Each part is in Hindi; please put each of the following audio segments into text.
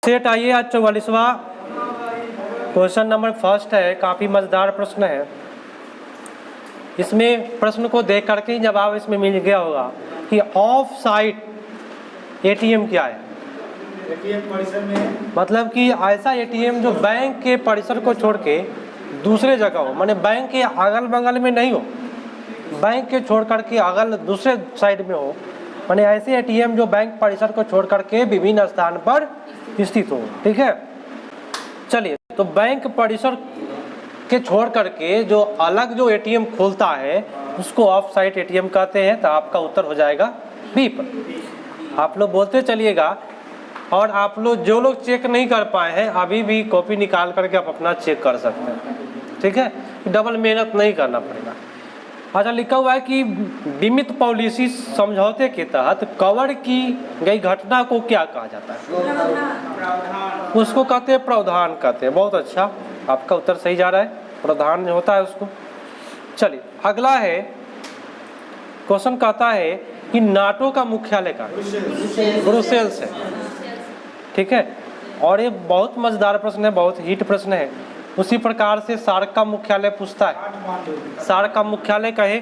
सेट आइए, आज 44वां क्वेश्चन नंबर फर्स्ट है, काफ़ी मज़ेदार प्रश्न है। इसमें प्रश्न को देख करके ही जवाब इसमें मिल गया होगा कि ऑफ साइट एटीएम क्या है। एटीएम परिसर में मतलब कि ऐसा एटीएम जो बैंक के परिसर को छोड़ के दूसरे जगह हो, माने बैंक के अगल बगल में नहीं हो, बैंक के छोड़ करके अगल दूसरे साइड में हो, माने ऐसे एटीएम जो बैंक परिसर को छोड़ करके विभिन्न स्थान पर स्थित हो। ठीक है, चलिए, तो बैंक परिसर के छोड़ करके जो अलग जो एटीएम खोलता है उसको ऑफ साइट एटीएम कहते हैं। तो आपका उत्तर हो जाएगा बी पर। आप लोग बोलते चलिएगा, और आप लोग जो लोग चेक नहीं कर पाए हैं अभी भी कॉपी निकाल करके आप अपना चेक कर सकते हैं। ठीक है, डबल मेहनत नहीं करना पड़ेगा। अच्छा, लिखा हुआ है कि बीमित पॉलिसी समझौते के तहत कवर की गई घटना को क्या कहा जाता है? उसको कहते हैं प्रावधान कहते हैं। बहुत अच्छा, आपका उत्तर सही जा रहा है, प्रावधान होता है उसको। चलिए, अगला है क्वेश्चन, कहता है कि नाटो का मुख्यालय कहाँ? ब्रुसेल्स है। ठीक है, और ये बहुत मजेदार प्रश्न है, बहुत हिट प्रश्न है। उसी प्रकार से सार्क का मुख्यालय पूछता है, सार्क का मुख्यालय कहे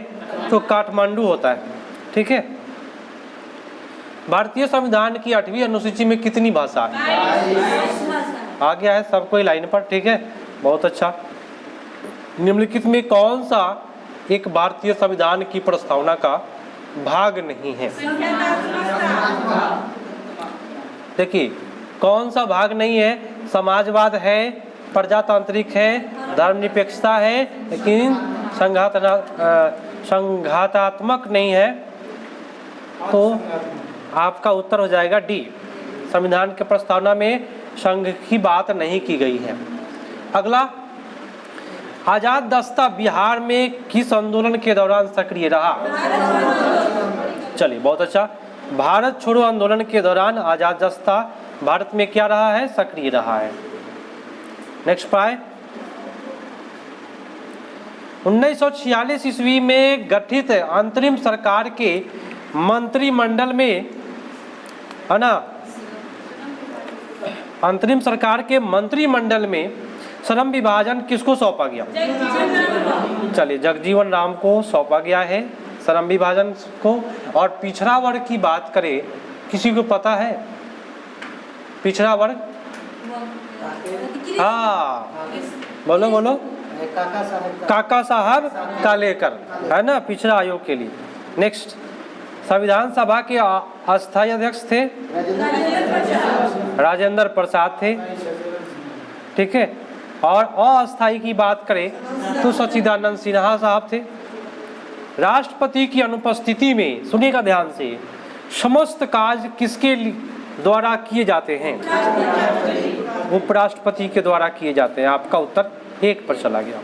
तो काठमांडू होता है। ठीक है, भारतीय संविधान की 8वीं अनुसूची में कितनी भाषा है? आ गया है सबको लाइन पर। ठीक है, बहुत अच्छा। निम्नलिखित में कौन सा एक भारतीय संविधान की प्रस्तावना का भाग नहीं है? देखिए, कौन सा भाग नहीं है? समाजवाद है, प्रजातांत्रिक है, धर्मनिरपेक्षता है, लेकिन संघातात्मक नहीं है। तो आपका उत्तर हो जाएगा डी, संविधान के प्रस्तावना में संघ की बात नहीं की गई है। अगला, आजाद दस्ता बिहार में किस आंदोलन के दौरान सक्रिय रहा? चलिए, बहुत अच्छा। भारत छोड़ो आंदोलन के दौरान आजाद दस्ता भारत में क्या रहा है? सक्रिय रहा है। नेक्स्ट पाए, 1946 ईस्वी में गठित अंतरिम सरकार के मंत्रिमंडल में, है ना, अंतरिम सरकार के मंत्रिमंडल में श्रम विभाजन किसको सौंपा गया? चलिए, जगजीवन राम को सौंपा गया है श्रम विभाजन को। और पिछड़ा वर्ग की बात करें, किसी को पता है पिछड़ा वर्ग? हाँ, बोलो बोलो। काका साहब कालेकर, है ना, पिछड़ा आयोग के लिए। नेक्स्ट, संविधान सभा के अस्थायी अध्यक्ष थे राजेंद्र प्रसाद थे। ठीक है, और अस्थायी की बात करें तो सच्चिदानंद सिन्हा साहब थे। राष्ट्रपति की अनुपस्थिति में, सुनिएगा ध्यान से, समस्त कार्य किसके द्वारा किए जाते हैं? उपराष्ट्रपति के द्वारा किए जाते हैं। आपका उत्तर 1 पर चला गया।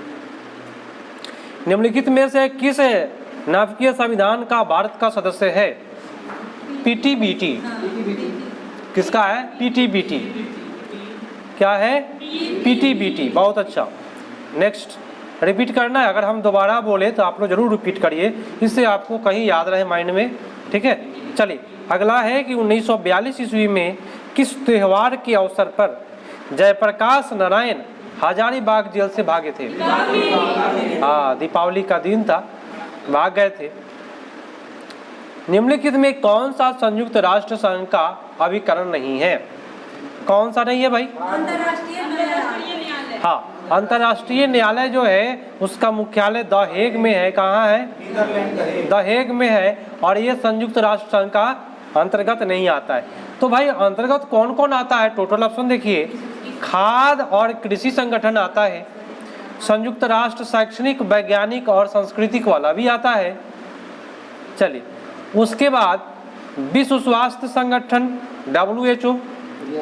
निम्नलिखित में से किस नाभिकीय संविधान का भारत का सदस्य है? पीटीबीटी। किसका है? पीटीबीटी। क्या है? पीटीबीटी। बहुत अच्छा। नेक्स्ट, रिपीट करना है। अगर हम दोबारा बोले तो आप लोग जरूर रिपीट करिए, इससे आपको कहीं याद रहे माइंड में। ठीक है, चलिए, अगला है कि 1942 ईस्वी में किस त्योहार के अवसर पर जयप्रकाश नारायण हजारीबाग जेल से भागे थे? हाँ, दीपावली का दिन था, भाग गए थे। निम्नलिखित में कौन सा संयुक्त राष्ट्र संघ का अभिकरण नहीं है? कौन सा नहीं है भाई? हाँ, अंतर्राष्ट्रीय न्यायालय जो है उसका मुख्यालय द हेग में है। कहाँ है? द हेग में है। और ये संयुक्त राष्ट्र संघ का अंतर्गत नहीं आता है। तो भाई अंतर्गत कौन कौन आता है? टोटल ऑप्शन देखिए, खाद्य और कृषि संगठन आता है, संयुक्त राष्ट्र शैक्षणिक, वैज्ञानिक और सांस्कृतिक वाला भी आता है। चलिए, उसके बाद विश्व स्वास्थ्य संगठन WHO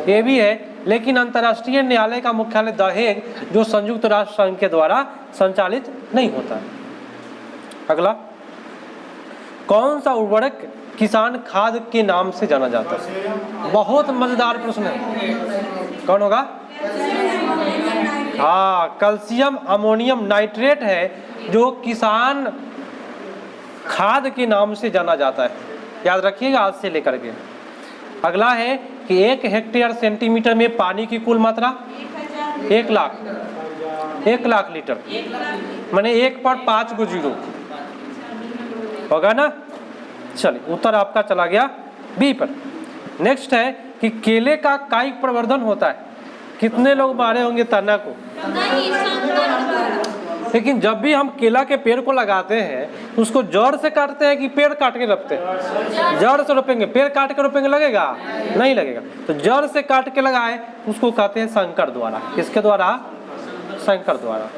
ये भी है, लेकिन अंतर्राष्ट्रीय न्यायालय का मुख्यालय द हेग जो संयुक्त राष्ट्र संघ के द्वारा संचालित नहीं होता है। अगला, कौन सा उर्वरक किसान खाद के नाम से जाना जाता है? बहुत मजेदार प्रश्न है। कौन होगा? हाँ, कैल्शियम अमोनियम नाइट्रेट है जो किसान खाद के नाम से जाना जाता है। याद रखिएगा आज से लेकर के। अगला है कि 1 हेक्टेयर सेंटीमीटर में पानी की कुल मात्रा 1 लाख 1 लाख लीटर, माने 1 पर 5 को 0 होगा ना। चलिए उत्तर आपका चला गया बी पर। नेक्स्ट है कि केले का कायिक प्रवर्धन होता है। कितने लोग मारे होंगे तना को? लेकिन जब भी हम केला के पेड़ को लगाते हैं उसको जड़ से काटते हैं कि पेड़ काट के रखते हैं? जड़ से रोपेंगे। पेड़ काट के रोपेंगे, लगेगा? नहीं लगेगा। तो जड़ से काट के लगाए उसको कहते हैं संकर द्वारा। किसके द्वारा? संकर द्वारा।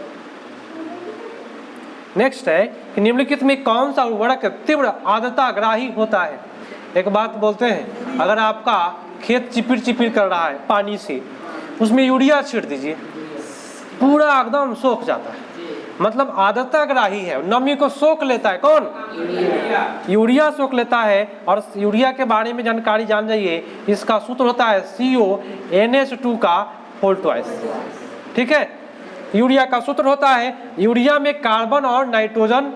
नेक्स्ट है कि निम्नलिखित में कौन सा उर्वरक तीव्र आर्द्रताग्राही होता है? एक बात बोलते हैं, अगर आपका खेत चिपिर चिपिर कर रहा है पानी से, उसमें यूरिया छींट दीजिए, पूरा एकदम सोख जाता है, मतलब आर्द्रताग्राही है, नमी को सोख लेता है। कौन? यूरिया सोख लेता है। और यूरिया के बारे में जानकारी जान जाइए, इसका सूत्र होता है CONH2 का होल ट्वाइस। ठीक है, यूरिया का सूत्र होता है, यूरिया में कार्बन और नाइट्रोजन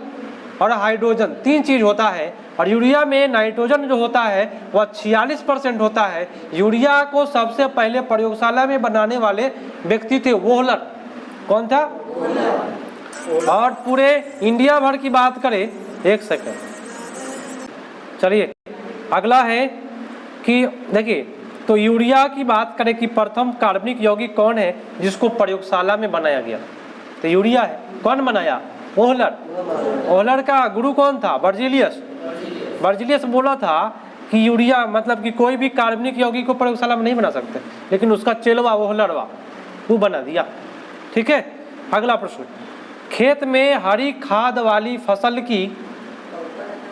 और हाइड्रोजन 3 चीज होता है, और यूरिया में नाइट्रोजन जो होता है वह 46% होता है। यूरिया को सबसे पहले प्रयोगशाला में बनाने वाले व्यक्ति थे वोहलर। कौन था? और पूरे इंडिया भर की बात करें, एक सेकंड, चलिए अगला है कि देखिए, तो यूरिया की बात करें कि प्रथम कार्बनिक यौगिक कौन है जिसको प्रयोगशाला में बनाया गया? तो यूरिया है। कौन बनाया? ओहलर। ओहलर का गुरु कौन था? बर्जीलियस। बर्जीलियस बोला था कि यूरिया मतलब कि कोई भी कार्बनिक यौगिक को प्रयोगशाला में नहीं बना सकते, लेकिन उसका चेलवा ओहलरवा वो बना दिया। ठीक है, अगला प्रश्न, खेत में हरी खाद वाली फसल की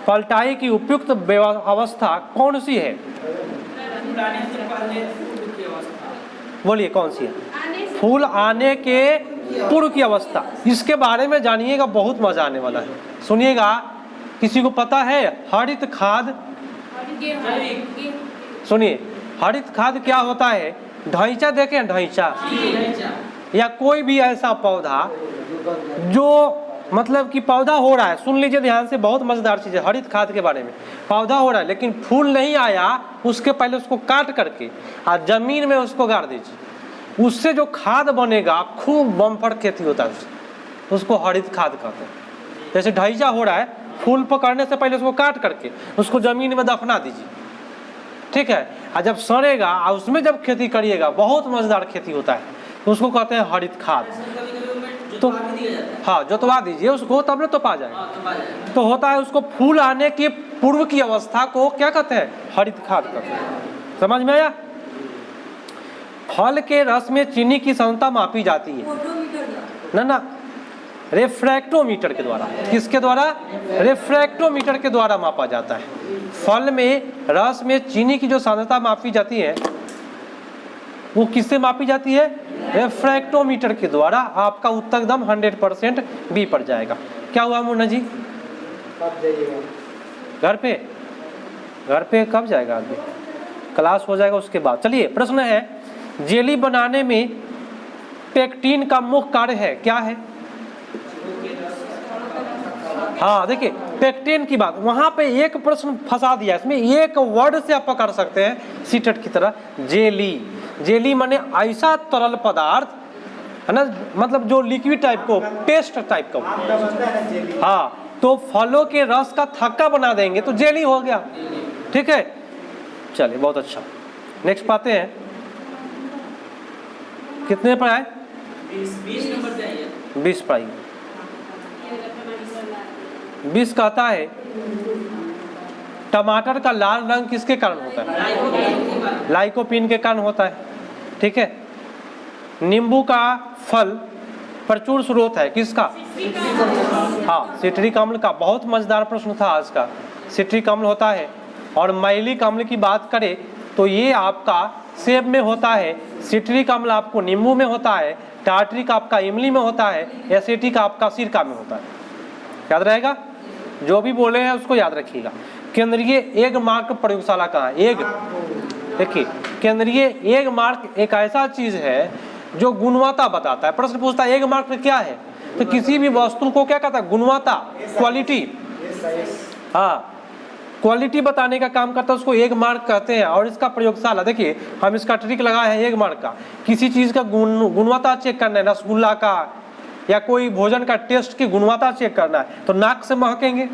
पलटाई की उपयुक्त अवस्था कौन सी है? बोलिए कौन सी है? फूल आने के पूर्व की अवस्था। इसके बारे में जानिएगा, बहुत मजा आने वाला है, सुनिएगा। किसी को पता है हरित खाद? सुनिए, हरित खाद क्या होता है? ढैंचा देखें, ढैंचा या कोई भी ऐसा पौधा जो मतलब कि पौधा हो रहा है, सुन लीजिए ध्यान से, बहुत मजेदार चीज है हरित खाद के बारे में। पौधा हो रहा है लेकिन फूल नहीं आया, उसके पहले उसको काट करके और जमीन में उसको गाड़ दीजिए, उससे जो खाद बनेगा खूब बम्पर खेती होता है, उसको हरित खाद कहते हैं। जैसे ढैंचा हो रहा है, फूल पकड़ने से पहले उसको काट करके उसको जमीन में दफना दीजिए, ठीक है, और जब सड़ेगा और उसमें जब खेती करिएगा बहुत मजेदार खेती होता है, तो उसको कहते हैं हरित खाद। तो हाँ, जोतवा दीजिए उसको, तब ना तो पा जाए। तो होता है उसको फूल आने के पूर्व की अवस्था को क्या कहते हैं? हरित खाद कहते हैं। समझ में आया? फल के रस में चीनी की सांद्रता मापी जाती है ना, रेफ्रैक्टोमीटर के द्वारा। किसके द्वारा? रेफ्रैक्टोमीटर के द्वारा मापा जाता है। फल में रस में चीनी की जो सांद्रता मापी जाती है वो किससे मापी जाती है? रेफ्रैक्टोमीटर के द्वारा। आपका उत्तर एकदम 100% बी पर जाएगा। क्या हुआ मुन्ना जी? कब जाइएगा? घर पे कब जाएगा? आदमी क्लास हो जाएगा उसके बाद। चलिए प्रश्न है, जेली बनाने में पेक्टिन का मुख्य कार्य है, क्या है? हाँ देखिए, पेक्टिन की बात, वहां पे एक प्रश्न फंसा दिया, इसमें एक वर्ड से आप पकड़ सकते हैं सीटेट की तरह, जेली। जेली माने ऐसा तरल पदार्थ है ना, मतलब जो लिक्विड टाइप को, पेस्ट टाइप का। हाँ, तो फलों के रस का थक्का बना देंगे तो जेली हो गया। ठीक है, चलिए बहुत अच्छा। नेक्स्ट पाते हैं, कितने पर आए? 20 नंबर चाहिए। 20 पर आइए। 20 कहता है टमाटर का लाल रंग किसके कारण होता है? लाइकोपीन के कारण होता है। ठीक है, नींबू का फल प्रचुर स्रोत है किसका? हाँ, सिट्रिक अम्ल का। बहुत मजेदार प्रश्न था आज का। सिट्रिक अम्ल होता है। और मैलिक अम्ल की बात करें तो ये आपका सेब में होता है, सिट्रिक अम्ल आपको नींबू में होता है, टार्ट्रिक आपका इमली में होता है, एसिटिक आपका सिरका में होता है। याद रहेगा, जो भी बोले हैं उसको याद रखिएगा। केंद्रीय एग मार्क प्रयोगशाला कहाँ है? एग, देखिए केंद्रीय एग मार्क एक ऐसा चीज है जो गुणवत्ता बताता है। प्रश्न पूछता है एग मार्क क्या है, तो किसी भी वस्तु को क्या कहता है? गुणवत्ता, क्वालिटी। हाँ, क्वालिटी बताने का काम करता है, उसको 1 मार्क कहते हैं। और इसका प्रयोगशाला देखिए, हम इसका ट्रिक लगाए हैं 1 मार्क का। किसी चीज़ का गुणवत्ता चेक करना है, रसगुल्ला का या कोई भोजन का टेस्ट की गुणवत्ता चेक करना है, तो नाक से महकेंगे,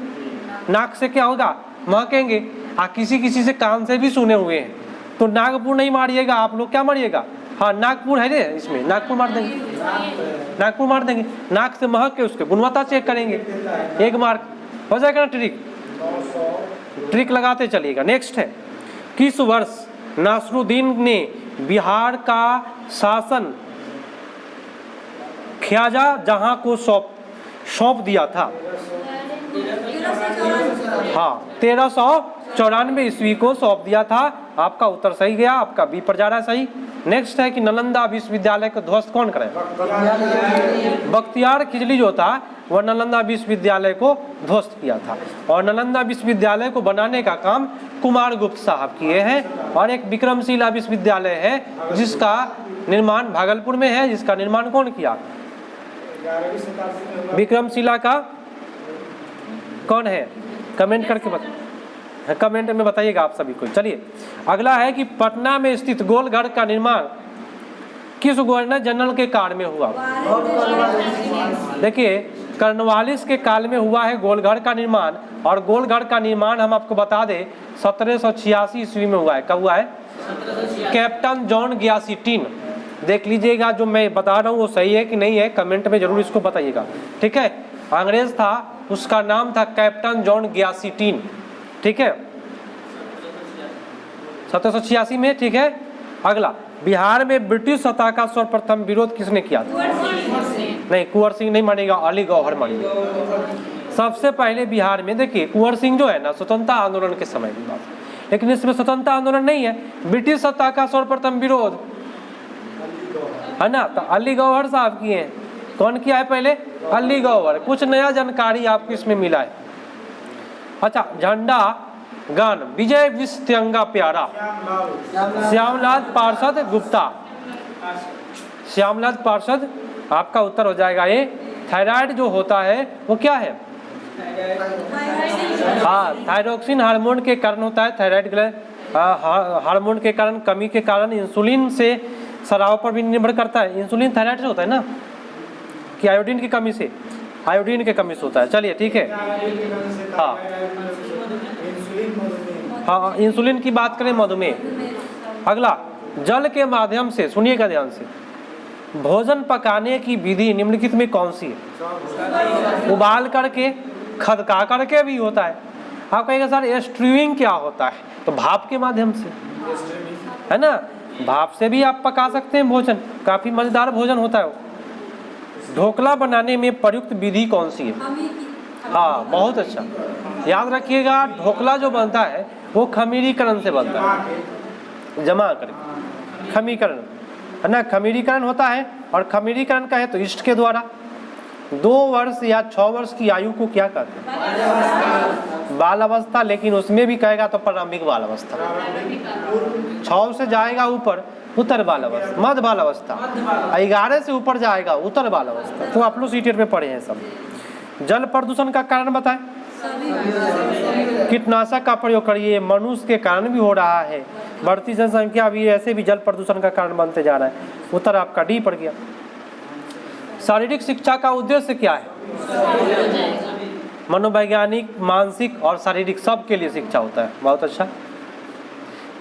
नाक से क्या होगा, महकेंगे। किसी से कान से भी सुने हुए हैं, तो नागपुर नहीं मारिएगा आप लोग, क्या मारिएगा, हाँ नागपुर है रे, इसमें नागपुर मार देंगे, नागपुर मार देंगे। नाक से महक के उसके गुणवत्ता चेक करेंगे, 1 मार्क हो जाएगा ना। ट्रिक लगाते चलिएगा। नेक्स्ट है, किस वर्ष नासरुद्दीन ने बिहार का शासन ख्वाजा जहां को सौंप दिया था? हाँ, 1394 ईस्वी को सौंप दिया था। आपका उत्तर सही गया, आपका बी पर जा रहा है सही। नेक्स्ट है कि नालंदा विश्वविद्यालय को ध्वस्त कौन करे? बख्तियार खिजली जो था वह नालंदा विश्वविद्यालय को ध्वस्त किया था। और नालंदा विश्वविद्यालय को बनाने का काम कुमार गुप्त साहब किए हैं। और एक विक्रमशिला विश्वविद्यालय है जिसका निर्माण भागलपुर में है, जिसका निर्माण कौन किया? विक्रमशिला का कौन है? कमेंट करके बता, कमेंट में बताइएगा आप सभी को। चलिए अगला है कि पटना में स्थित गोलघर का निर्माण किस गवर्नर जनरल के काल में हुआ? देखिए, कर्नवालिस के काल में हुआ है गोलघर का निर्माण। और गोलघर का निर्माण हम आपको बता दें 1786 ईस्वी में हुआ है। कब हुआ है? कैप्टन जॉन ग्यासिटिन। देख लीजिएगा, जो मैं बता रहा हूँ वो सही है कि नहीं है, कमेंट में जरूर इसको बताइएगा, ठीक है। अंग्रेज था, उसका नाम था कैप्टन जॉन ग्यासिटिन, ठीक है, 1786 में, ठीक है। अगला, बिहार में ब्रिटिश सत्ता का सर्वप्रथम विरोध किसने किया था? नहीं, कुंवर सिंह नहीं मानेगा, अली गौहर मानेगा। सबसे पहले बिहार में देखिए, कुंवर सिंह जो है ना स्वतंत्रता आंदोलन के समय की बात, लेकिन इसमें स्वतंत्रता आंदोलन नहीं है, ब्रिटिश सत्ता का सर्वप्रथम विरोध है ना, तो अली गौहर साहब किए हैं। कौन किया है पहले? अली गौहर। कुछ नया जानकारी आपको इसमें मिला है। अच्छा, झंडा गान विजय विश्व तिरंगा प्यारा, श्यामलाल पार्षद गुप्ता। श्यामलाल पार्षद, आपका उत्तर हो जाएगा ये। थायराइड जो होता है वो क्या है? हाँ, थायरोक्सिन हार्मोन के कारण होता है। थायराइड ग्लैंड हार्मोन के कारण, कमी के कारण इंसुलिन से शराब पर भी निर्भर करता है। इंसुलिन थायराइड से होता है ना, कि आयोडीन की कमी से? आयोडीन की कमी से होता है। चलिए ठीक है, हाँ हाँ, इंसुलिन की बात करें, मधुमेह। अगला, जल के माध्यम से, सुनिएगा ध्यान से, भोजन पकाने की विधि निम्नलिखित में कौन सी है? उबाल करके, खदका करके भी होता है। आप कहेंगे सर स्ट्रीमिंग क्या होता है? तो भाप के माध्यम से, है ना, भाप से भी आप पका सकते हैं भोजन, काफी मजेदार भोजन होता है वो। ढोकला बनाने में प्रयुक्त विधि कौन सी है? हाँ, बहुत अच्छा, याद रखिएगा, ढोकला जो बनता है वो खमीरीकरण से बनता है, जमा करके, खमीकरण, है ना, खमीरीकरण होता है। और खमीरीकरण का है तो ईस्ट के द्वारा। 2 वर्ष या 6 वर्ष की आयु को क्या कहते हैं? बाल अवस्था, लेकिन उसमें भी कहेगा तो प्रारंभिक बाल अवस्था। 6 से जाएगा ऊपर उत्तर बाल अवस्था, मध्य बाल अवस्था। 11 से ऊपर जाएगा उत्तर बाल अवस्था। तो आप लोग सीटेट में पढ़े हैं सब। जल प्रदूषण का कारण बताएं। कीटनाशक का प्रयोग करिए, मनुष्य के कारण भी हो रहा है। बढ़ती जनसंख्या भी ऐसे भी जल प्रदूषण का कारण बनते जा रहा है। उत्तर आपका डी पड़ गया। शारीरिक शिक्षा का उद्देश्य क्या है? मनोवैज्ञानिक, मानसिक और शारीरिक, सब के लिए शिक्षा होता है। बहुत अच्छा।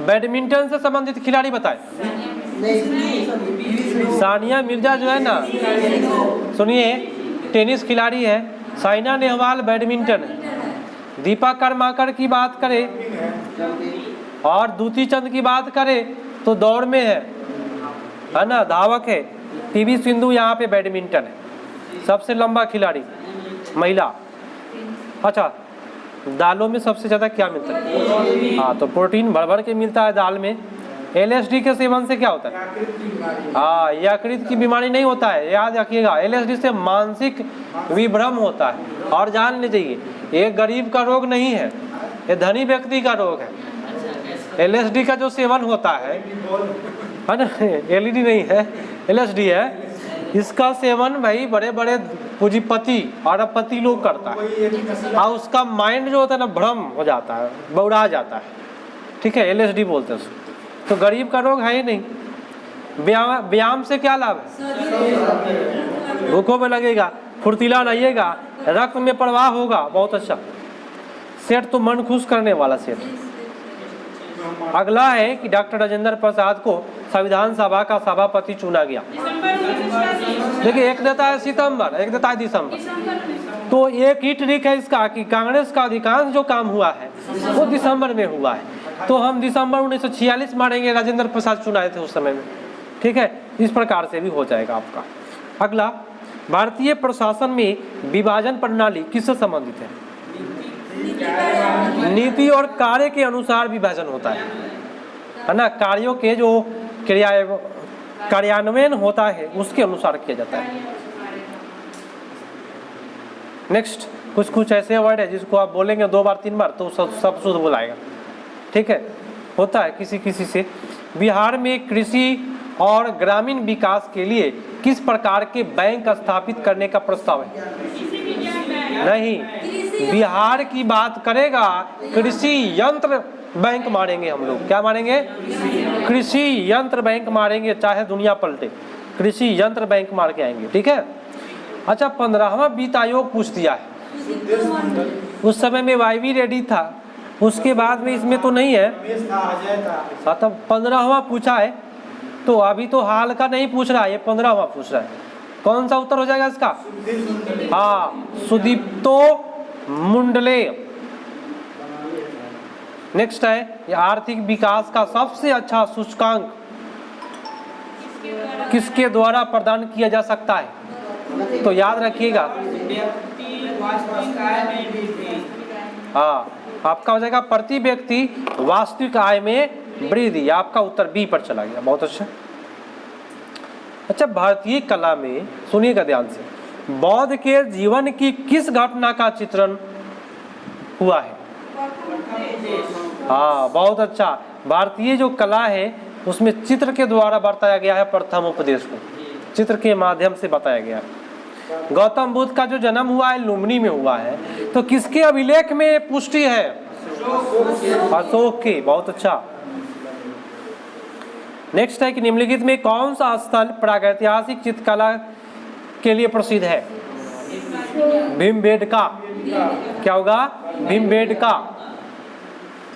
बैडमिंटन से संबंधित खिलाड़ी बताएं। सानिया मिर्जा जो है ना, सुनिए, टेनिस खिलाड़ी है। साइना नेहवाल बैडमिंटन है। दीपा कर्माकर की बात करें और दूती चंद की बात करें तो दौड़ में है ना, धावक है। पीवी सिंधु यहाँ पे बैडमिंटन है, सबसे लंबा खिलाड़ी महिला। अच्छा, दालों में सबसे ज़्यादा क्या मिलता है? हाँ, तो प्रोटीन भर भर के मिलता है दाल में। LSD के सेवन से क्या होता है? हाँ, यकृत की बीमारी नहीं होता है, याद रखिएगा। LSD से मानसिक विभ्रम होता है। और जान लीजिए, ये गरीब का रोग नहीं है, ये धनी व्यक्ति का रोग है। LSD का जो सेवन होता है ना, LED नहीं है, LSD है, इसका सेवन भाई बड़े बड़े पूंजीपति अरबपति लोग करता है, और उसका माइंड जो होता है ना भ्रम हो जाता है, बौड़ा जाता है, ठीक है, LSD बोलते हैं उसको। तो गरीब का रोग है ही नहीं। व्यायाम से क्या लाभ है? भूखों में लगेगा, फुर्तीला रहिएगा, रक्त में प्रवाह होगा, बहुत अच्छा सेठ, तो मन खुश करने वाला सेठ। अगला है कि डॉक्टर राजेंद्र प्रसाद को संविधान सभा का सभापति चुना गया। देखिए, एक देता है सितंबर, एक देता है दिसंबर, तो एक ही ट्रिक है इसका कि कांग्रेस का अधिकांश जो काम हुआ है वो दिसंबर में हुआ है, तो हम दिसंबर 1946 मानेंगे, राजेंद्र प्रसाद चुनाए थे उस समय में, ठीक है। इस प्रकार से भी हो जाएगा आपका। अगला, भारतीय प्रशासन में विभाजन प्रणाली किससे संबंधित है? नीति और कार्य के अनुसार विभाजन होता है ना, कार्यों के जो कार्यान्वयन होता है उसके अनुसार किया जाता है। नेक्स्ट, कुछ ऐसे वर्ड है जिसको आप बोलेंगे 2 बार 3 बार तो सब शुद्ध बुलाएगा, ठीक है, होता है किसी किसी से। बिहार में कृषि और ग्रामीण विकास के लिए किस प्रकार के बैंक स्थापित करने का प्रस्ताव है? नहीं, बिहार की बात करेगा, कृषि यंत्र बैंक मारेंगे हम लोग। क्या मारेंगे? कृषि यंत्र बैंक मारेंगे, चाहे दुनिया पलटे, कृषि यंत्र बैंक मार के आएंगे, ठीक है। अच्छा, 15वां वित्त आयोग पूछ दिया है, उस समय में YV रेड्डी था, उसके बाद में इसमें तो नहीं है, तब 15वां पूछा है, तो अभी तो हाल का नहीं पूछ रहा है, ये 15वां पूछ रहा है। कौन सा उत्तर हो जाएगा इसका? हाँ, सुदीप्तो मुंडले। नेक्स्ट है, ये आर्थिक विकास का सबसे अच्छा सूचकांक किसके द्वारा प्रदान किया जा सकता है? तो याद रखिएगा, हाँ, आपका हो जाएगा प्रति व्यक्ति वास्तविक आय में वृद्धि। आपका उत्तर बी पर चला गया, बहुत अच्छा। अच्छा, भारतीय कला में सुनिएगा ध्यान से, बौद्ध के जीवन की किस घटना का चित्रण हुआ है? हाँ, बहुत अच्छा। भारतीय जो कला है उसमें चित्र के द्वारा बताया गया है, प्रथम उपदेश को चित्र के माध्यम से बताया गया है। गौतम बुद्ध का जो जन्म हुआ है लुम्बिनी में हुआ है, तो किसके अभिलेख में पुष्टि है? अशोक के, बहुत अच्छा। नेक्स्ट है कि निम्नलिखित में कौन सा स्थल प्रागैतिहासिक चित्रकला के लिए प्रसिद्ध है? भीमबेटका। क्या होगा? भीमबेटका।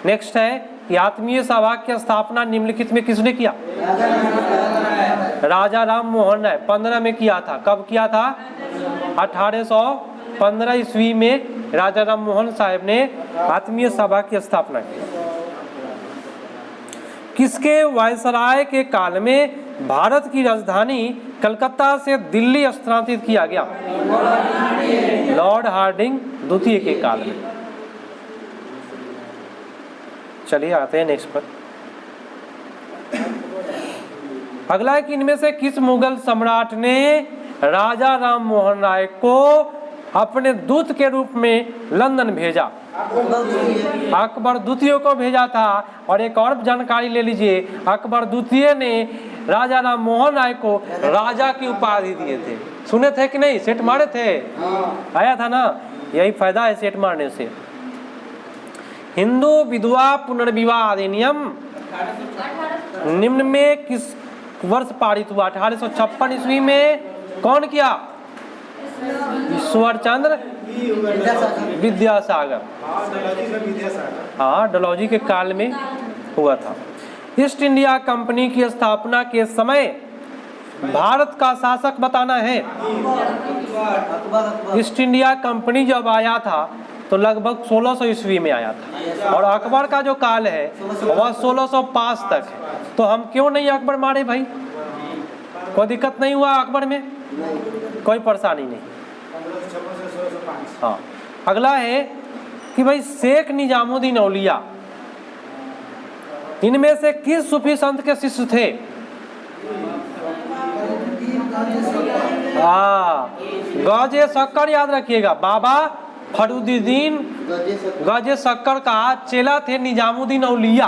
नेक्स्ट है कि आत्मीय सभा की स्थापना निम्नलिखित में किसने किया? राजा राम मोहन राय। 15 में किया था। कब किया था? 1815 ईस्वी में राजा राम मोहन साहब ने आत्मीय सभा की स्थापना की। किसके वायसराय के काल में भारत की राजधानी कलकत्ता से दिल्ली स्थानांतरित किया गया? लॉर्ड हार्डिंग द्वितीय के काल में। चलिए आते हैं नेक्स्ट पर। अगला है कि इनमें से किस मुगल सम्राट ने राजा राम मोहन राय को अपने दूत के रूप में लंदन भेजा? अकबर द्वितीय को भेजा था। और एक और जानकारी ले लीजिए, अकबर द्वितीय ने राजा राम मोहन राय को राजा की उपाधि दिए थे। सुने थे कि नहीं? सेठ मारे थे, आया था ना, यही फायदा है सेठ मारने से। हिंदू विधवा पुनर्विवाह अधिनियम निम्न में किस वर्ष पारित हुआ? 1856 ईस्वी में। कौन किया? ईश्वर चंद्र विद्यासागर। हाँ, डलहौजी के काल में हुआ था। ईस्ट इंडिया कंपनी की स्थापना के समय भारत का शासक बताना है। ईस्ट इंडिया कंपनी जब आया था तो लगभग 1600 ईस्वी में आया था, और अकबर का जो काल है वह 1605 तक है। तो हम क्यों नहीं अकबर मारे भाई? कोई दिक्कत नहीं हुआ अकबर में? कोई परेशानी नहीं। हाँ, अगला है कि भाई शेख निजामुद्दीन औलिया इनमें से किस सूफी संत के शिष्य थे? हाँ, गौजे शक्कर, याद रखिएगा, बाबा फरुद्दीन गौजे शक्कर का चेला थे निजामुद्दीन औलिया।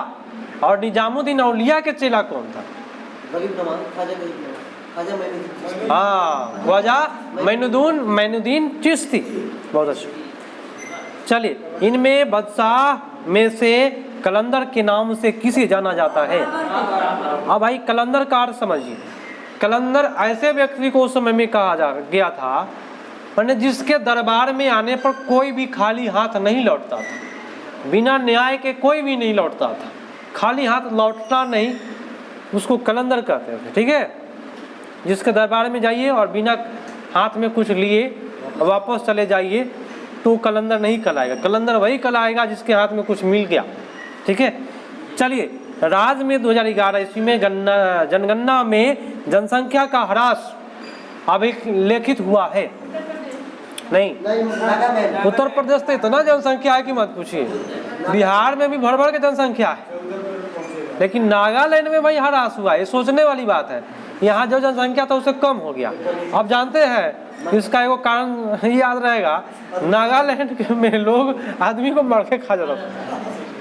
और निजामुद्दीन औलिया के चेला कौन था? हाँ, ख्वाजा मोइनुद्दीन चिश्ती। बहुत अच्छा। चलिए, इनमें बादशाह में से कलंदर के नाम से किसे जाना जाता है? अब भाई कलंदर का अर्थ समझिए। कलंदर ऐसे व्यक्ति को उस समय में कहा जा गया था, मैंने जिसके दरबार में आने पर कोई भी खाली हाथ नहीं लौटता था, बिना न्याय के कोई भी नहीं लौटता था, खाली हाथ लौटना नहीं, उसको कलंदर कहते थे। ठीक है, जिसके दरबार में जाइए और बिना हाथ में कुछ लिए वापस चले जाइए तो कलंदर नहीं कहलाएगा। कलंदर वही कहलाएगा जिसके हाथ में कुछ मिल गया। ठीक है, चलिए, राज्य में 2011 ईस्वी में जनगणना में जनसंख्या का ह्रास अभिलेखित हुआ है। नहीं, उत्तर प्रदेश तो इतना जनसंख्या है कि मत पूछिए, बिहार में भी भर भर के जनसंख्या है, लेकिन नागालैंड में भाई ह्रास हुआ है। ये सोचने वाली बात है। यहाँ जो जनसंख्या था उससे कम हो गया। अब जानते हैं इसका एक कारण याद रहेगा, नागालैंड में लोग आदमी को मार के खा जाता था।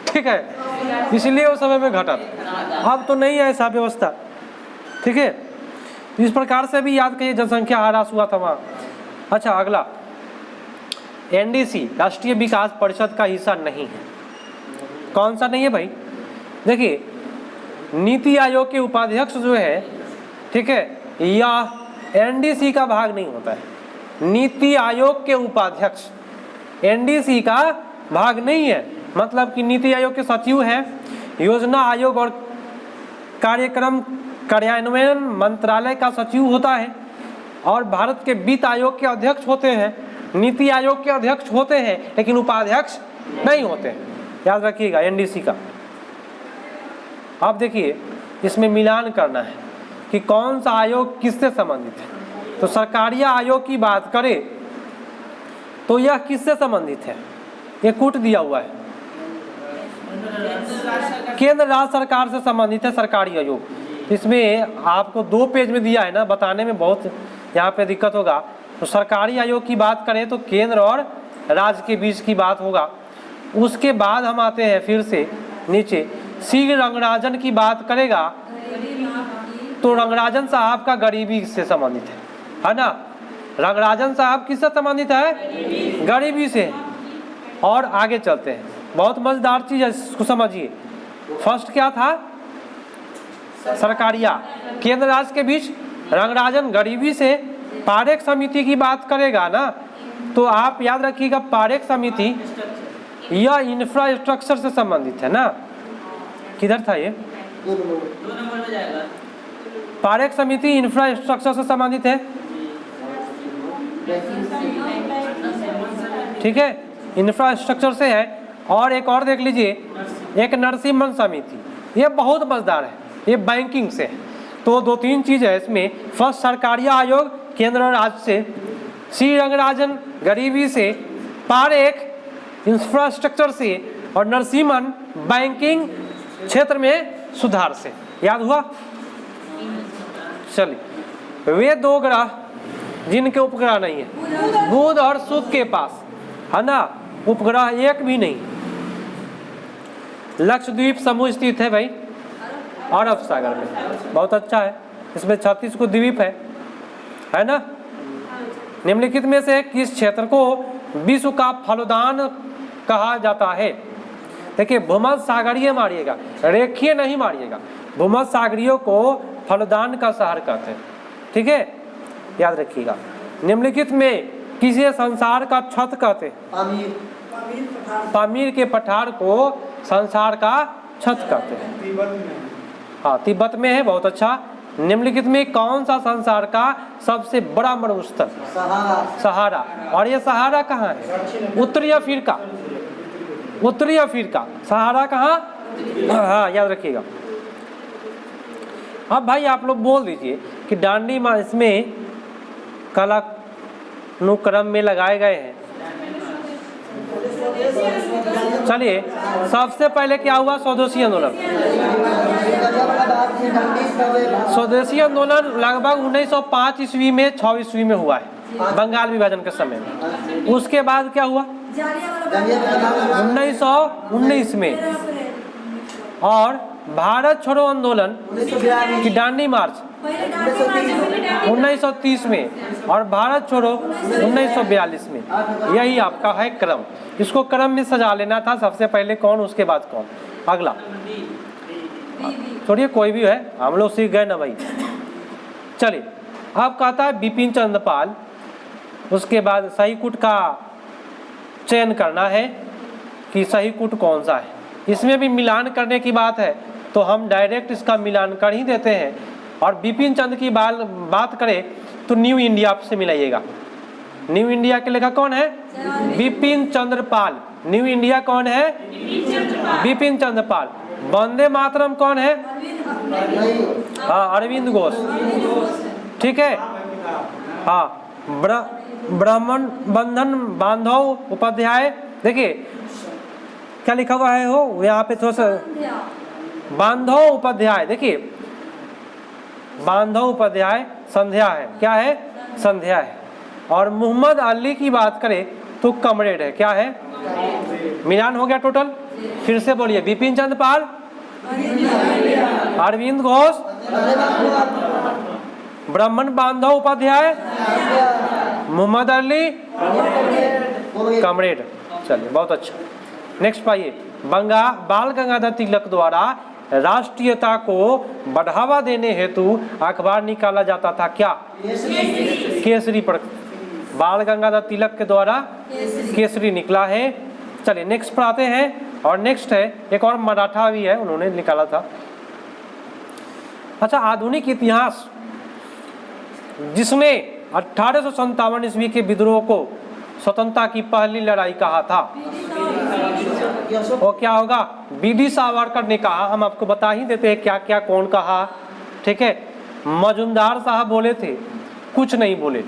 ठीक है, इसलिए उस समय में घटा। अब तो नहीं है ऐसा व्यवस्था। ठीक है, इस प्रकार से भी याद करिए जनसंख्या ह्रास हुआ था वहाँ। अच्छा, अगला, एनडीसी राष्ट्रीय विकास परिषद का हिस्सा नहीं है। कौन सा नहीं है भाई? देखिए, नीति आयोग के उपाध्यक्ष जो है, ठीक है, यह एनडीसी का भाग नहीं होता है। नीति आयोग के उपाध्यक्ष एनडीसी का भाग नहीं है। मतलब कि नीति आयोग के सचिव हैं, योजना आयोग और कार्यक्रम कार्यान्वयन मंत्रालय का सचिव होता है, और भारत के वित्त आयोग के अध्यक्ष होते हैं, नीति आयोग के अध्यक्ष होते हैं, लेकिन उपाध्यक्ष नहीं होते हैं। याद रखिएगा एनडीसी का। अब देखिए, इसमें मिलान करना है कि कौन सा आयोग किससे संबंधित है। तो सरकारी आयोग की बात करें तो यह किससे संबंधित है? ये कूट दिया हुआ है, केंद्र राज्य सरकार से संबंधित है सरकारी आयोग। इसमें आपको 2 पेज में दिया है ना, बताने में बहुत यहाँ पे दिक्कत होगा। तो सरकारी आयोग की बात करें तो केंद्र और राज्य के बीच की बात होगा। उसके बाद हम आते हैं फिर से नीचे, सी रंगराजन की बात करेगा तो रंगराजन साहब का गरीबी से संबंधित है ना। रंगराजन साहब किससे संबंधित है? गरीबी से। और आगे चलते हैं, बहुत मजेदार चीज है, इसको समझिए। फर्स्ट क्या था? सरकारिया, केंद्र राज्य के बीच रंगराजन गरीबी से। पारेख समिति की बात करेगा ना, तो आप याद रखिएगा पारेख समिति यह इंफ्रास्ट्रक्चर से संबंधित है ना। किधर था ये? 2 नंबर में जाएगा। पारेख समिति इंफ्रास्ट्रक्चर से संबंधित है। ठीक है, इंफ्रास्ट्रक्चर से है। और एक और देख लीजिए, एक नरसिम्हन समिति, ये बहुत मजेदार है, ये बैंकिंग से है। तो 2-3 चीज है इसमें। फर्स्ट सरकारी आयोग केंद्र और राज्य से, सी रंगराजन गरीबी से, पारेख इंफ्रास्ट्रक्चर से, और नरसिम्हन बैंकिंग क्षेत्र में सुधार से। याद हुआ? चलिए, वे 2 ग्रह जिनके उपग्रह नहीं है, बुध और शुक्र के पास है ना, उपग्रह एक भी नहीं। लक्षद्वीप समूह स्थित है भाई अरब सागर में, बहुत अच्छा है। इसमें 36 को द्वीप है ना। निम्नलिखित में से किस क्षेत्र को विश्व का फलदान कहा जाता है? देखिए, भूमध्य सागरीय मारिएगा, रेखीय नहीं मारिएगा। भूमध्य सागरीय को फलदान का शहर कहते हैं। ठीक है, याद रखिएगा। निम्नलिखित में किसे संसार का छत कहते हैं? पामीर के पठार को संसार का छत कहते हैं। हाँ, तिब्बत में है, बहुत अच्छा। निम्नलिखित में कौन सा संसार का सबसे बड़ा मरुस्थल? सहारा। और ये सहारा कहाँ है? उत्तरी अफ्रीका। उत्तरी अफ्रीका। सहारा कहाँ? हाँ, याद रखिएगा। अब भाई आप लोग बोल दीजिए कि डांडी माँ इसमें कलानुक्रम में लगाए गए हैं। चलिए, सबसे पहले क्या हुआ? स्वदेशी आंदोलन। स्वदेशी आंदोलन लगभग 1905 ईस्वी में 6 ईस्वी में हुआ है, बंगाल विभाजन के समय में। उसके बाद क्या हुआ? 1919 में। और भारत छोड़ो आंदोलन की डांडी मार्च 1930 में, और भारत छोड़ो 1942 में। यही आपका है क्रम। इसको क्रम में सजा लेना था, सबसे पहले कौन उसके बाद कौन। अगला छोड़िए कोई भी है, हम लोग सीख गए ना भाई। चलिए अब कहता है बिपिन चंद्र पाल, उसके बाद सही कूट का चयन करना है कि सही कूट कौन सा है। इसमें भी मिलान करने की बात है तो हम डायरेक्ट इसका मिलान कर ही देते हैं। और बिपिन चंद्र की बात करें तो न्यू इंडिया से मिलाइएगा। न्यू इंडिया के लेखक कौन है? बिपिन चंद्र पाल। न्यू इंडिया कौन है? बिपिन चंद्र पाल। वंदे मातरम कौन है? हाँ, अरविंद घोष। ठीक है। हाँ, ब्राह्मण बंधन बांधव उपाध्याय। देखिए क्या लिखा हुआ है हो यहाँ पे, थोड़ा सा बांधव उपाध्याय। देखिए बांधव उपाध्याय संध्या है। क्या है? संध्या है। और मोहम्मद अली की बात करें तो कमरेड है। क्या है? मिलान हो गया टोटल। फिर से बोलिए, बिपिन चंद्र पाल, अरविंद घोष, ब्राह्मण बांधव उपाध्याय, मोहम्मद अली, कमरेड। चलिए बहुत अच्छा। नेक्स्ट पाइए, बाल गंगाधर तिलक द्वारा राष्ट्रीयता को बढ़ावा देने हेतु अखबार निकाला जाता था। क्या? केसरी। पर बाल गंगाधर तिलक के द्वारा केसरी निकला है। चलिए नेक्स्ट पर आते हैं। और नेक्स्ट है एक और मराठा भी है, उन्होंने निकाला था। अच्छा, आधुनिक इतिहास जिसने 1857 ईस्वी के विद्रोह को स्वतंत्रता की पहली लड़ाई कहा था, वो क्या होगा? बीडी सावरकर ने कहा। हम आपको बता ही देते हैं क्या क्या कौन कहा। ठीक है। मजुमदार साहब बोले थे, कुछ नहीं बोले।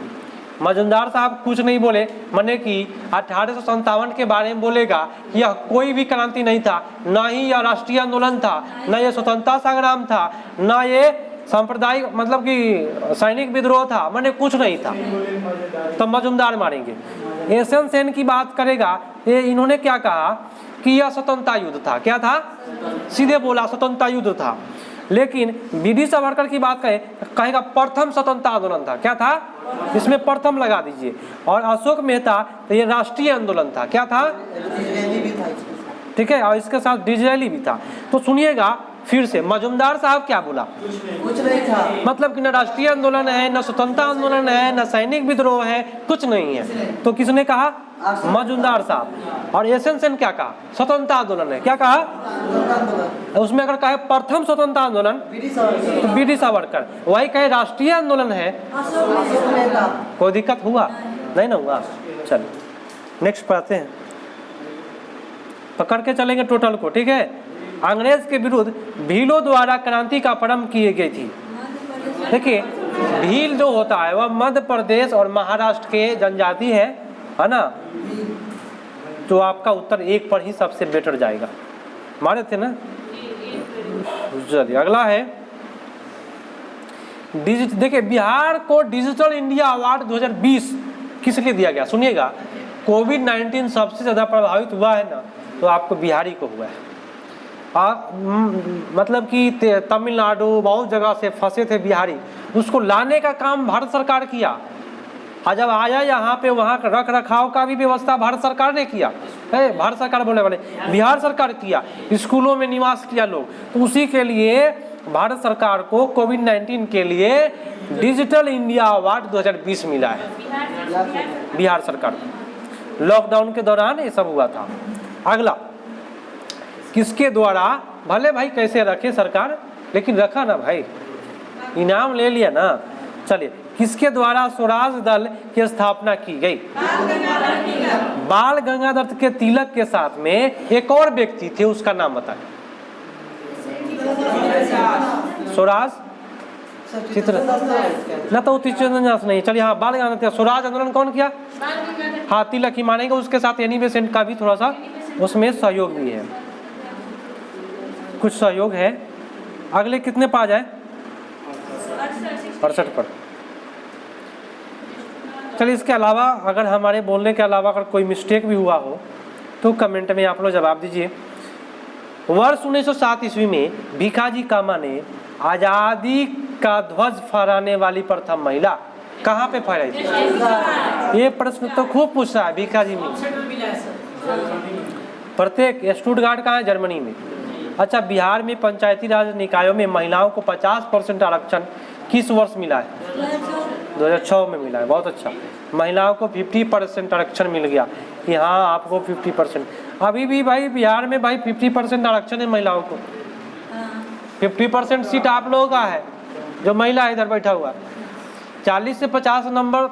मजुमदार साहब कुछ नहीं बोले, माने कि 1857 के बारे में बोलेगा कि यह कोई भी क्रांति नहीं था, ना ही यह राष्ट्रीय आंदोलन था, ना यह स्वतंत्रता संग्राम था, ना ये सांप्रदायिक मतलब कि सैनिक विद्रोह था, माने कुछ नहीं था। तो मजुमदार मारेंगे। एसएन सेन की बात करेगा, ये इन्होंने क्या कहा कि यह स्वतंत्रता युद्ध था। क्या था? सीधे बोला स्वतंत्रता युद्ध था। लेकिन बीडी सावरकर की बात कहेगा प्रथम स्वतंत्रता आंदोलन था। क्या था? इसमें प्रथम लगा दीजिए। और अशोक मेहता तो ये राष्ट्रीय आंदोलन था। क्या था? ठीक है। और इसके साथ डिजरेली भी था। तो सुनिएगा फिर से, मजुमदार साहब क्या बोला? कुछ नहीं था। मतलब कि न राष्ट्रीय आंदोलन है, न स्वतंत्रता आंदोलन है, न सैनिक विद्रोह है, कुछ नहीं है। तो किसने कहा? मजुमदार साहब। और एसएन सेन क्या कहा? स्वतंत्रता आंदोलन है। क्या कहा? उसमें अगर कहे प्रथम स्वतंत्रता आंदोलन तो बीडी सावरकर, वही कहे राष्ट्रीय आंदोलन है, कोई दिक्कत हुआ नहीं ना हुआ। चलिए नेक्स्ट पढ़ते हैं, पकड़ के चलेंगे टोटल को। ठीक है। अंग्रेज के विरुद्ध भीलों द्वारा क्रांति का प्रारंभ की गई थी। देखिए भील जो होता है वह मध्य प्रदेश और महाराष्ट्र के जनजाति है ना। तो आपका उत्तर एक पर ही सबसे बेटर जाएगा। मारे थे ना। चलिए अगला है देखिए, बिहार को डिजिटल इंडिया अवार्ड 2020 किस लिए दिया गया? सुनिएगा, कोविड-19 सबसे ज़्यादा प्रभावित हुआ है ना, तो आपको बिहारी को हुआ है। मतलब कि तमिलनाडु बहुत जगह से फंसे थे बिहारी, उसको लाने का काम भारत सरकार किया। और जब आया यहाँ पे, वहाँ का रख रखाव का भी व्यवस्था भारत सरकार ने किया। भारत सरकार बोले वाले बिहार सरकार किया। स्कूलों में निवास किया लोग, तो उसी के लिए भारत सरकार को कोविड-19 के लिए डिजिटल इंडिया अवार्ड 2020 मिला है। बिहार सरकार लॉकडाउन के दौरान ये सब हुआ था। अगला, किसके द्वारा, भले भाई कैसे रखे सरकार, लेकिन रखा ना भाई, इनाम ले लिया ना। चलिए, किसके द्वारा स्वराज दल की स्थापना की गई? बाल गंगाधर के तिलक के साथ में एक और व्यक्ति थे, उसका नाम बताएं। स्वराज चित्र ना, तो चित्रदास नहीं। चलिए हाँ, बाल गंगाधर। स्वराज आंदोलन कौन किया? हाँ, तिलक ही मानेंगे। उसके साथ एनी बेसेंट का भी थोड़ा सा उसमें सहयोग भी है, कुछ सहयोग है। अगले कितने पा जाए? 68 पर। चलिए, इसके अलावा अगर हमारे बोलने के अलावा अगर कोई मिस्टेक भी हुआ हो तो कमेंट में आप लोग जवाब दीजिए। वर्ष 1907 ईस्वी में भीखाजी कामा ने आज़ादी का ध्वज फहराने वाली प्रथम महिला कहाँ पे फहराई थी? ये प्रश्न तो खूब पूछा है भिखाजी में। प्रत्येक स्टुटगार्ट कहाँ है? जर्मनी में। अच्छा, बिहार में पंचायती राज निकायों में महिलाओं को 50% आरक्षण किस वर्ष मिला है? 2006 में मिला है। बहुत अच्छा। महिलाओं को 50% आरक्षण मिल गया कि हाँ आपको 50%। अभी भी भाई बिहार में भाई 50% आरक्षण है महिलाओं को। 50% सीट आप लोगों का है, जो महिला है इधर बैठा हुआ। 40 से 50 नंबर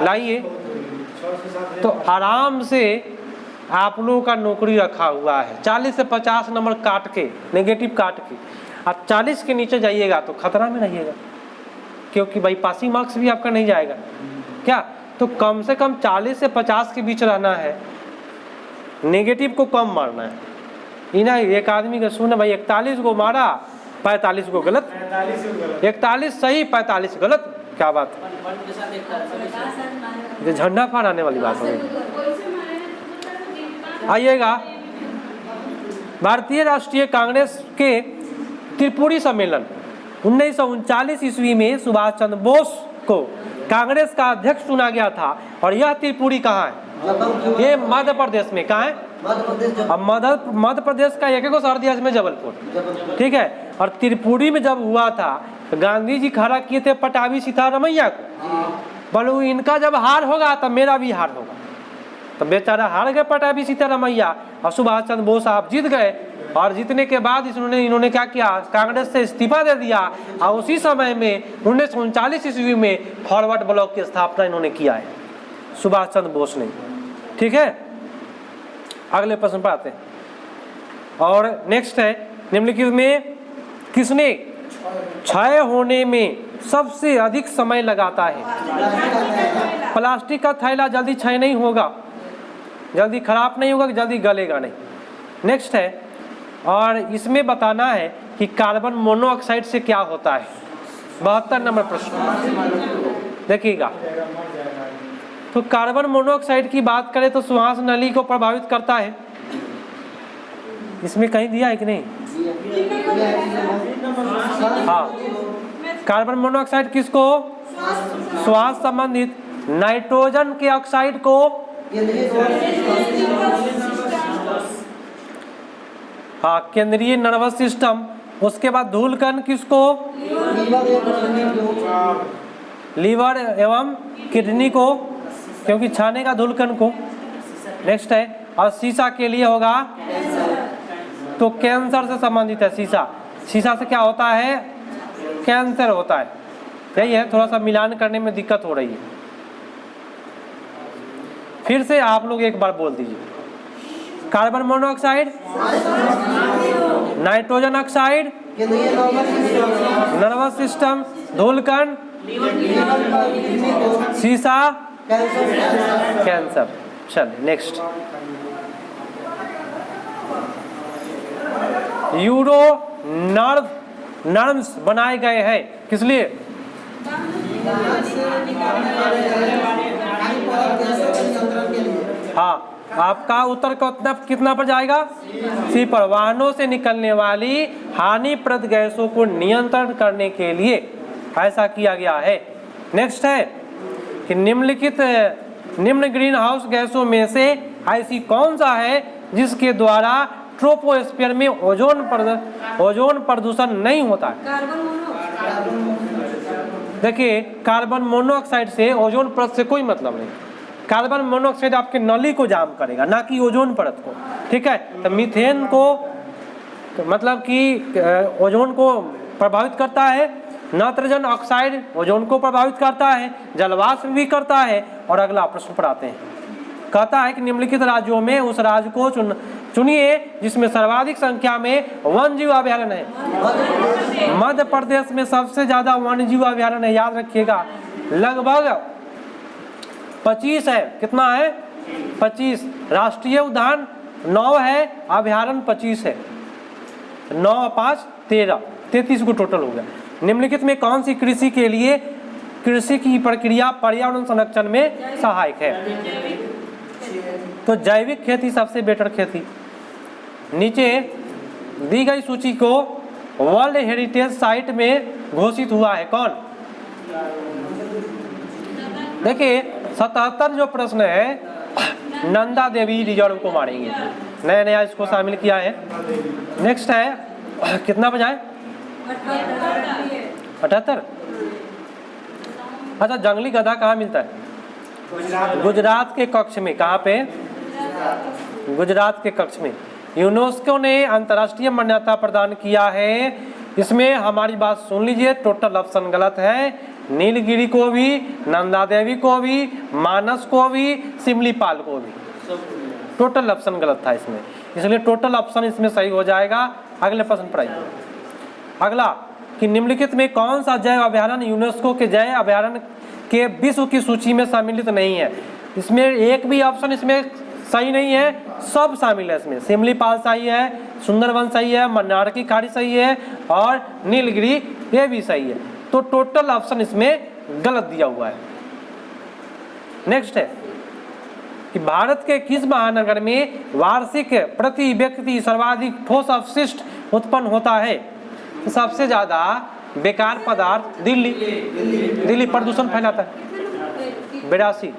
लाइए तो आराम से आप लोगों का नौकरी रखा हुआ है। 40 से 50 नंबर काट के, नेगेटिव काट के आप 40 के नीचे जाइएगा तो खतरा में रहिएगा, क्योंकि भाई पासिंग मार्क्स भी आपका नहीं जाएगा क्या। तो कम से कम 40 से 50 के बीच रहना है, नेगेटिव को कम मारना है। इना एक आदमी का सुन भाई 41 को मारा, 45 को गलत, 41 सही 45 गलत, क्या बात है, झंडा फहराने वाली बात है। आइएगा, भारतीय राष्ट्रीय कांग्रेस के त्रिपुरी सम्मेलन 1939 ईस्वी में सुभाष चंद्र बोस को कांग्रेस का अध्यक्ष चुना गया था। और यह त्रिपुरी कहाँ है? ये मध्य प्रदेश में। कहाँ है? अब मध्य प्रदेश का एक शहर दिया इसमें जबलपुर, ठीक है। और त्रिपुरी में जब हुआ था तो गांधी जी खड़ा किए थे पटाभी सीतारमैया को, बोलो इनका जब हार होगा तब मेरा भी हार होगा। तो बेचारा हार गए पटाभी सीतारमैया और सुभाष चंद्र बोस आप जीत गए। और जीतने के बाद इन्होंने क्या किया? कांग्रेस से इस्तीफा दे दिया। और उसी समय में 1939 ईस्वी में फॉरवर्ड ब्लॉक की स्थापना इन्होंने किया है, सुभाष चंद्र बोस ने, ठीक है। अगले प्रश्न पर आते हैं। और नेक्स्ट है, निम्नलिखित में किसने क्षय होने में सबसे अधिक समय लगाता है? प्लास्टिक का थैला जल्दी क्षय नहीं होगा, जल्दी खराब नहीं होगा, जल्दी गलेगा नहीं। नेक्स्ट है, और इसमें बताना है कि कार्बन मोनोऑक्साइड से क्या होता है। 72 नंबर प्रश्न देखिएगा। तो कार्बन मोनोऑक्साइड की बात करें तो श्वास नली को प्रभावित करता है। इसमें कहीं दिया है कि नहीं? हाँ, कार्बन मोनोऑक्साइड किसको? श्वास संबंधित। नाइट्रोजन के ऑक्साइड को हाँ केंद्रीय नर्वस सिस्टम। उसके बाद धूलकण किसको? लीवर एवं किडनी को, क्योंकि छाने का धूलकण को। नेक्स्ट है, और शीशा के लिए होगा तो कैंसर से संबंधित है शीशा। शीशा से क्या होता है? कैंसर होता है। यही है, थोड़ा सा मिलान करने में दिक्कत हो रही है। फिर से आप लोग एक बार बोल दीजिए। Carbon monoxide, nitrogen oxide, nervous system, धूलकण, शीशा, कैंसर। चलिए नेक्स्ट, यूरो नर्व्स बनाए गए हैं किस लिए? हाँ, आपका उत्तर कितना पर जाएगा? सी पर। वाहनों से निकलने वाली हानिप्रद गैसों को नियंत्रण करने के लिए ऐसा किया गया है। नेक्स्ट है कि निम्न ग्रीन हाउस गैसों में से ऐसी कौन सा है जिसके द्वारा ट्रोपोस्फीयर में ओजोन प्रदूषण नहीं होता? देखिए, कार्बन मोनोऑक्साइड से ओजोन परत से कोई मतलब नहीं। कार्बन मोनोऑक्साइड आपके नली को जाम करेगा, ना कि ओजोन परत को, ठीक है। तो मीथेन को मतलब कि ओजोन को प्रभावित करता है, नाइट्रोजन ऑक्साइड ओजोन को प्रभावित करता है, जलवाष्प भी करता है। और अगला प्रश्न पर आते हैं, कहता है कि निम्नलिखित राज्यों में उस राज्य को चुनिए जिसमें सर्वाधिक संख्या में वन्यजीव अभयारण्य है। मध्य प्रदेश में सबसे ज्यादा वन्यजीव अभयारण्य है, याद रखिएगा। लगभग 25 है। कितना है? 25। राष्ट्रीय उद्यान 9 है, अभयारण्य 25 है। 9 और 5 13, 33 को टोटल हो गया। निम्नलिखित में कौन सी कृषि के लिए कृषि की प्रक्रिया पर्यावरण संरक्षण में सहायक है? तो जैविक खेती सबसे बेटर खेती। नीचे दी गई सूची को वर्ल्ड हेरिटेज साइट में घोषित हुआ है? कौन? देखिए 77 जो प्रश्न है नंदा देवी रिजर्व को मारेंगे, नया नया इसको शामिल किया है। नेक्स्ट है कितना बजाए? 78। अच्छा, जंगली गधा कहाँ मिलता है? गुजरात के कक्ष में। कहाँ पे? गुजरात के कक्ष में। यूनेस्को ने अंतर्राष्ट्रीय मान्यता प्रदान किया है। इसमें हमारी बात सुन लीजिए, टोटल ऑप्शन गलत है। नीलगिरी को भी, नंदा देवी को भी, मानस को भी, सिमलीपाल को भी, टोटल ऑप्शन गलत था इसमें, इसलिए टोटल ऑप्शन इसमें सही हो जाएगा। अगले प्रश्न पर आइए। अगला कि निम्नलिखित में कौन सा जैव अभयारण्य यूनेस्को के जैव अभयारण्य के विश्व की सूची में सम्मिलित नहीं है? इसमें एक भी ऑप्शन इसमें सही नहीं है, सब शामिल है इसमें। सिमलीपाल सही है, सुंदरवन सही है, मन्नार की खाड़ी सही है और नीलगिरी ये भी सही है। तो टोटल ऑप्शन इसमें गलत दिया हुआ है। नेक्स्ट है कि भारत के किस महानगर में वार्षिक प्रति व्यक्ति सर्वाधिक ठोस अपशिष्ट उत्पन्न होता है? तो सबसे ज्यादा बेकार पदार्थ दिल्ली, दिल्ली प्रदूषण फैलाता है 82।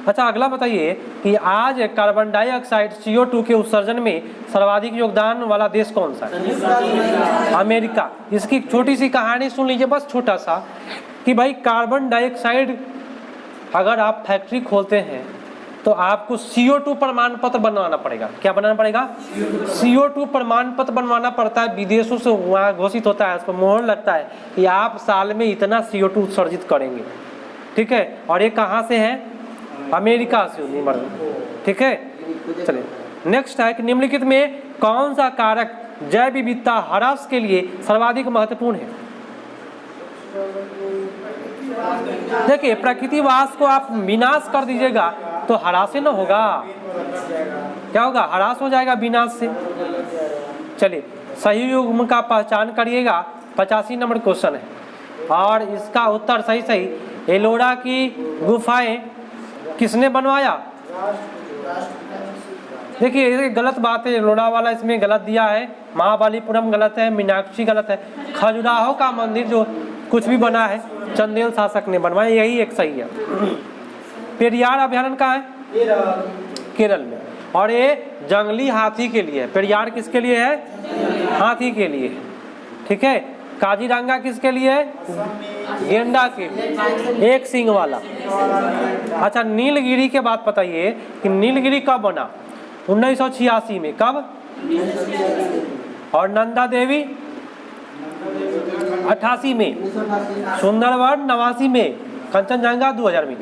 अच्छा, अगला बताइए कि आज कार्बन डाइऑक्साइड CO2 के उत्सर्जन में सर्वाधिक योगदान वाला देश कौन सा है? अमेरिका। इसकी छोटी सी कहानी सुन लीजिए, बस छोटा सा, कि भाई कार्बन डाइऑक्साइड अगर आप फैक्ट्री खोलते हैं तो आपको CO2 प्रमाण पत्र बनवाना पड़ेगा। क्या बनाना पड़ेगा? CO2 प्रमाण पत्र बनवाना पड़ता है, विदेशों से वहाँ घोषित होता है, उस पर मोहर लगता है कि आप साल में इतना CO2 उत्सर्जित करेंगे। ठीक है, और ये कहाँ से है? अमेरिका से निम्न। ठीक है, चलिए नेक्स्ट है कि निम्नलिखित में कौन सा कारक जैव विविधता ह्रास के लिए सर्वाधिक महत्वपूर्ण है? देखिए, प्रकृतिवास को आप विनाश कर दीजिएगा तो ह्रास ही ना होगा, क्या होगा? ह्रास हो जाएगा विनाश से। चलिए, सही युग्म का पहचान करिएगा, 85 नंबर क्वेश्चन है और इसका उत्तर सही सही। एलोरा की गुफाएं किसने बनवाया? देखिए, ये गलत बात है, एलोरा वाला इसमें गलत दिया है, महाबलीपुरम गलत है, मीनाक्षी गलत है। खजुराहो का मंदिर जो कुछ भी बना है चंदेल शासक ने बनवाया, यही एक सही है। पेरियार अभयारण्य कहाँ है? केरल में। और ये जंगली हाथी के लिए है। पेरियार किसके लिए है? हाथी के लिए। ठीक है, काजीरंगा किसके लिए है? गेंडा के लिए, एक सींग वाला। अच्छा, नीलगिरी के बात बताइए कि नीलगिरी कब बना? 1986 में। कब? और नंदा देवी 88 में, सुंदरवन 89 में, कंचनजंगा 2000 में।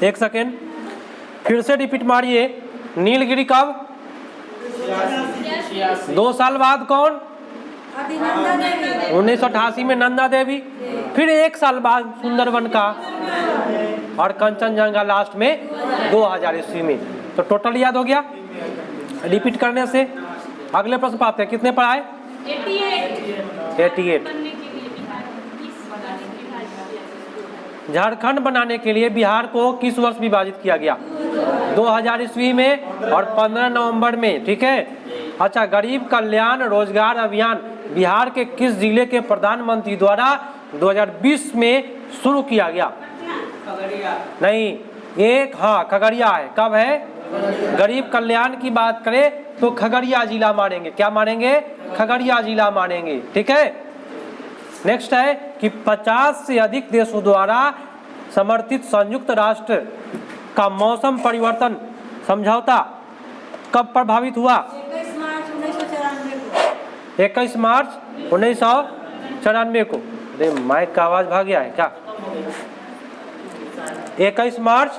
एक सेकेंड, फिर से रिपीट मारिए। नीलगिरी कब? 2 साल बाद कौन? 1988 में नंदा देवी, फिर 1 साल बाद सुंदरवन का, और कंचनजंगा लास्ट में 2000 ईस्वी में। तो टोटल याद हो गया रिपीट करने से। अगले प्रश्न पाते हैं, कितने पर आए? 88। झारखंड बनाने के लिए बिहार को किस वर्ष विभाजित किया गया? 2000 ईस्वी में और 15 नवंबर में। ठीक है। अच्छा, गरीब कल्याण रोजगार अभियान बिहार के किस जिले के प्रधानमंत्री द्वारा 2020 में शुरू किया गया? नहीं, एक, हाँ, खगड़िया है। कब है? गरीब कल्याण की बात करें तो खगड़िया जिला मानेंगे। क्या मानेंगे? खगड़िया जिला मानेंगे। ठीक है। नेक्स्ट है कि 50 से अधिक देशों द्वारा समर्थित संयुक्त राष्ट्र का मौसम परिवर्तन समझौता कब प्रभावित हुआ? 21 मार्च 1994 को। अरे माइक का आवाज भाग गया है क्या? 21 मार्च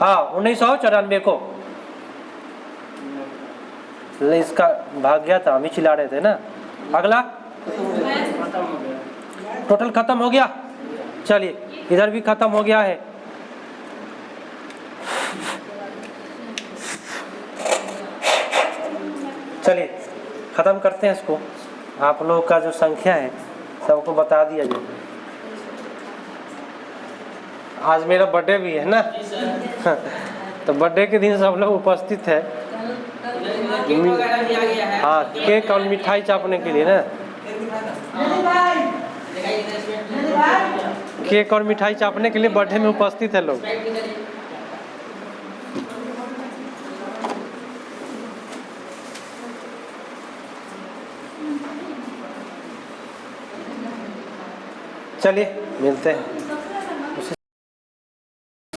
हाँ 1994 को। इसका भाग गया था, हम ही चिल्ला रहे थे ना। अगला टोटल खत्म हो गया। चलिए, इधर भी खत्म हो गया है। चलिए ख़त्म करते हैं इसको। आप लोग का जो संख्या है सबको बता दिया जाए। आज मेरा बर्थडे भी है ना, तो बर्थडे के दिन सब लोग उपस्थित है। केक वगैरह भी आ गया है। हाँ, केक और मिठाई चापने के लिए ना, केक और मिठाई चापने के लिए बर्थडे में उपस्थित है लोग। चलिए मिलते हैं।